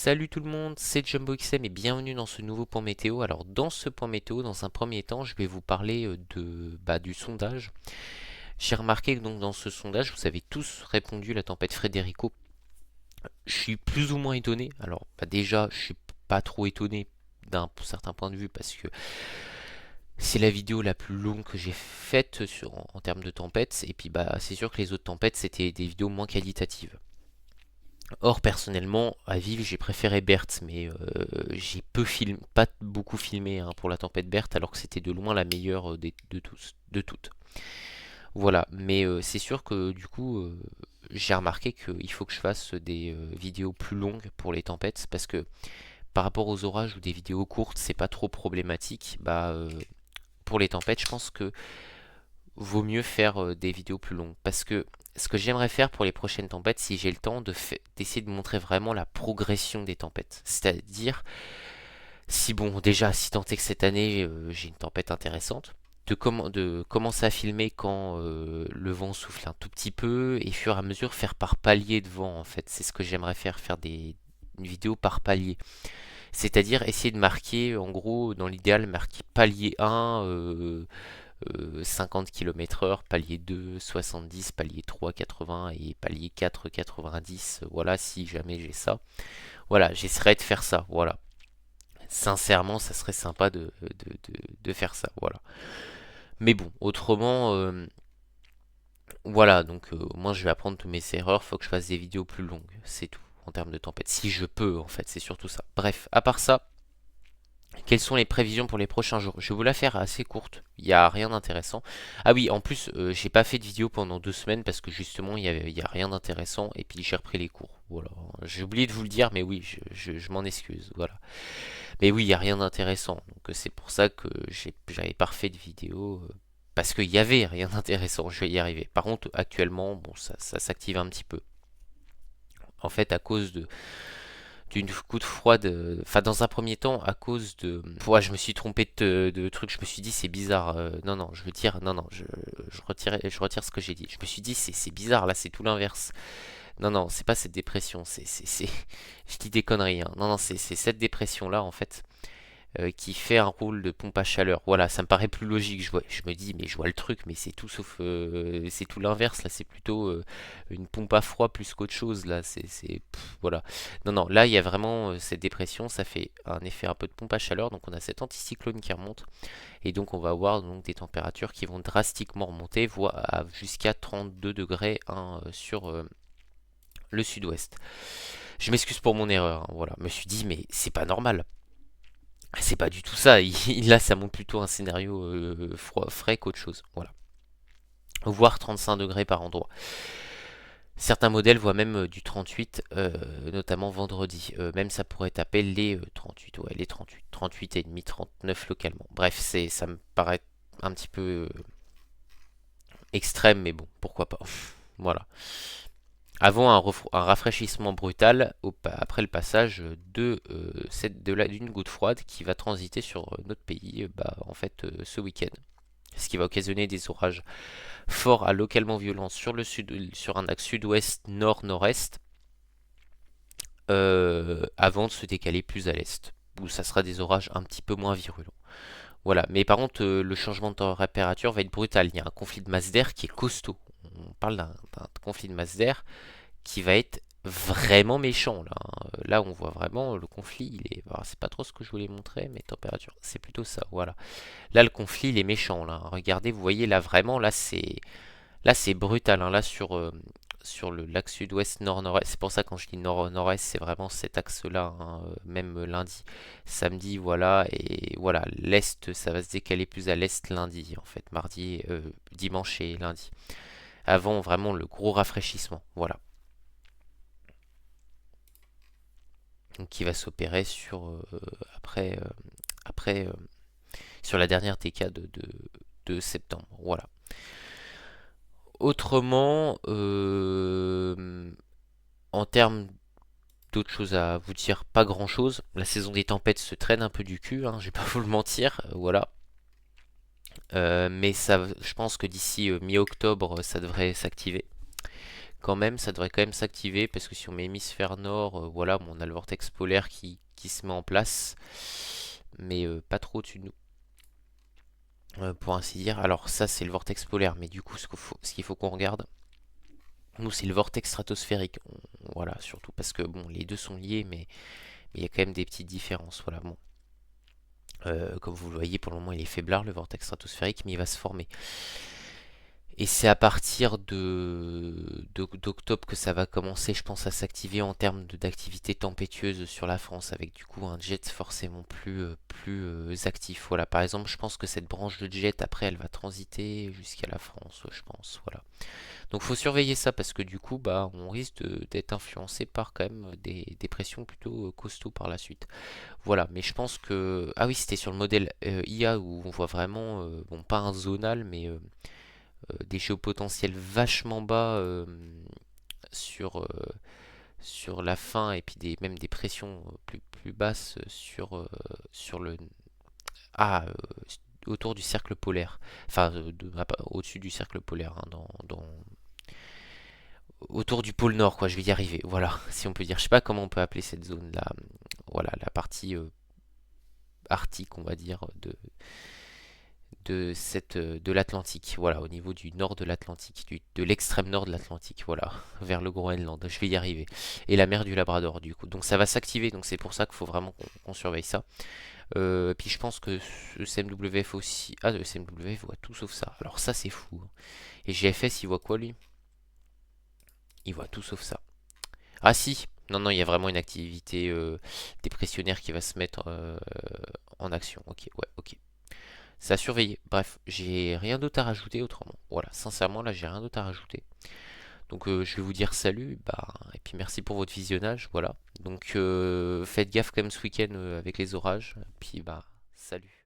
Salut tout le monde, c'est Jumbo XM et bienvenue dans ce nouveau point météo. Alors dans ce point météo, dans un premier temps, je vais vous parler du sondage. J'ai remarqué que donc dans ce sondage, vous avez tous répondu la tempête Federico. Je suis plus ou moins étonné. Alors déjà, je suis pas trop étonné d'un certain point de vue parce que c'est la vidéo la plus longue que j'ai faite en termes de tempête. Et puis c'est sûr que les autres tempêtes c'était des vidéos moins qualitatives. Or, personnellement, à vivre, j'ai préféré Berthe, mais j'ai pas beaucoup filmé hein, pour la tempête Berthe, alors que c'était de loin la meilleure de toutes. Voilà, mais c'est sûr que du coup, j'ai remarqué qu'il faut que je fasse des vidéos plus longues pour les tempêtes, parce que par rapport aux orages ou des vidéos courtes, c'est pas trop problématique. Pour les tempêtes, je pense que vaut mieux faire des vidéos plus longues. Parce que ce que j'aimerais faire pour les prochaines tempêtes, si j'ai le temps, d'essayer de montrer vraiment la progression des tempêtes. C'est-à-dire, si bon, déjà, si tant est que cette année, j'ai une tempête intéressante, de commencer à filmer quand le vent souffle un tout petit peu, et fur et à mesure faire par palier de vent, en fait. C'est ce que j'aimerais faire une vidéo par palier. C'est-à-dire essayer de marquer, en gros, dans l'idéal, marquer palier 1, 50 km/h, palier 2, 70, palier 3, 80 et palier 4, 90. Voilà, si jamais j'ai ça. Voilà, j'essaierai de faire ça. Voilà. Sincèrement, ça serait sympa de faire ça. Voilà. Mais bon, autrement, voilà. Donc, moi, je vais apprendre toutes mes erreurs. Faut que je fasse des vidéos plus longues. C'est tout. En termes de tempête. Si je peux, en fait. C'est surtout ça. Bref, à part ça. Quelles sont les prévisions pour les prochains jours? Je vais vous la faire assez courte, il n'y a rien d'intéressant. Ah oui, en plus, j'ai pas fait de vidéo pendant 2 semaines parce que justement, il y a rien d'intéressant et puis j'ai repris les cours. Voilà, j'ai oublié de vous le dire, mais oui, je m'en excuse. Voilà. Mais oui, il n'y a rien d'intéressant. Donc c'est pour ça que j'avais pas refait de vidéo. Parce qu'il y avait rien d'intéressant, je vais y arriver. Par contre, actuellement, bon, ça s'active un petit peu. En fait, à cause d'une coup de froide. Enfin, dans un premier temps, à cause de. Ouais, je me suis trompé de truc. Je me suis dit, c'est bizarre. Non, non, je veux dire, non, non, je retire ce que j'ai dit. Je me suis dit, c'est bizarre, là, c'est tout l'inverse. Non, non, c'est pas cette dépression. Je dis des conneries. Hein. Non, non, c'est cette dépression-là, en fait qui fait un rôle de pompe à chaleur. Voilà, ça me paraît plus logique. Je me dis, mais je vois le truc, mais c'est tout sauf, c'est tout l'inverse. Là, c'est plutôt une pompe à froid plus qu'autre chose. Là, voilà. Non, non, là, il y a vraiment cette dépression. Ça fait un effet un peu de pompe à chaleur. Donc, on a cet anticyclone qui remonte, et donc on va avoir donc des températures qui vont drastiquement remonter, voire jusqu'à 32 degrés hein, sur le sud-ouest. Je m'excuse pour mon erreur. Hein, voilà, je me suis dit, mais c'est pas normal. C'est pas du tout ça. Là, ça montre plutôt un scénario frais qu'autre chose. Voilà. Voire 35 degrés par endroit. Certains modèles voient même du 38, notamment vendredi. Même ça pourrait taper les 38, ouais, les 38, 38 et demi, 39 localement. Bref, ça me paraît un petit peu extrême, mais bon, pourquoi pas. Voilà. Avant un rafraîchissement brutal après le passage d'une goutte froide qui va transiter sur notre pays en fait ce week-end. Ce qui va occasionner des orages forts à localement violents sur un axe sud-ouest nord-nord-est avant de se décaler plus à l'est où ça sera des orages un petit peu moins virulents. Voilà, mais par contre le changement de température va être brutal. Il y a un conflit de masse d'air qui est costaud. On parle d'un conflit de masse d'air qui va être vraiment méchant là. Hein. Là on voit vraiment le conflit, il est. Alors, c'est pas trop ce que je voulais montrer, mais température, c'est plutôt ça, voilà. Là le conflit il est méchant là. Regardez, vous voyez là vraiment là c'est brutal. Hein. Là sur l'axe sud-ouest nord-nord-est, c'est pour ça quand je dis nord-nord-est, c'est vraiment cet axe-là, hein. Même lundi, samedi, voilà, et voilà, l'est, ça va se décaler plus à l'est lundi, en fait, mardi, dimanche et lundi. Avant vraiment le gros rafraîchissement, voilà. Donc, qui va s'opérer après sur la dernière décade de septembre. Voilà. Autrement, en termes d'autres choses à vous dire, pas grand chose. La saison des tempêtes se traîne un peu du cul, hein, je vais pas vous le mentir, voilà. Mais ça, je pense que d'ici mi-octobre, ça devrait s'activer. quand même, ça devrait quand même s'activer parce que si on met hémisphère nord, voilà, bon, on a le vortex polaire qui se met en place, mais pas trop au-dessus de nous, pour ainsi dire. Alors ça, c'est le vortex polaire, mais du coup, ce qu'il faut qu'on regarde, nous, c'est le vortex stratosphérique. Voilà, surtout parce que bon, les deux sont liés, mais il y a quand même des petites différences. Voilà, bon. Comme vous le voyez, pour le moment, il est faiblard, le vortex stratosphérique, mais il va se former. Et c'est à partir d'octobre que ça va commencer, je pense, à s'activer en termes d'activité tempétueuse sur la France, avec du coup un jet forcément plus actif. Voilà, par exemple, je pense que cette branche de jet, après, elle va transiter jusqu'à la France, je pense. Voilà. Donc, faut surveiller ça parce que du coup, bah, on risque d'être influencé par quand même des pressions plutôt costauds par la suite. Voilà, mais je pense que... Ah oui, c'était sur le modèle IA où on voit vraiment, bon, pas un zonal, mais des géopotentiels vachement bas sur, sur la fin et puis même des pressions plus basses sur le... Ah, autour du cercle polaire. Enfin, au-dessus du cercle polaire, hein, autour du pôle Nord, quoi, je vais y arriver. Voilà, si on peut dire. Je sais pas comment on peut appeler cette zone-là. Voilà, la partie arctique, on va dire, de l'Atlantique, voilà, au niveau du nord de l'Atlantique, de l'extrême nord de l'Atlantique, voilà, vers le Groenland, je vais y arriver, et la mer du Labrador du coup, donc ça va s'activer, donc c'est pour ça qu'il faut vraiment qu'on surveille ça. Puis je pense que le CMWF aussi, ah le CMWF voit tout sauf ça, alors ça c'est fou, hein. Et GFS il voit quoi lui? Il voit tout sauf ça. Ah si, non non il y a vraiment une activité dépressionnaire qui va se mettre en action, ok, ouais, ok. C'est à surveiller. Bref, j'ai rien d'autre à rajouter autrement. Voilà, sincèrement, là, j'ai rien d'autre à rajouter. Donc, je vais vous dire salut, bah, et puis merci pour votre visionnage. Voilà. Donc, faites gaffe quand même ce week-end avec les orages. Puis, bah, salut.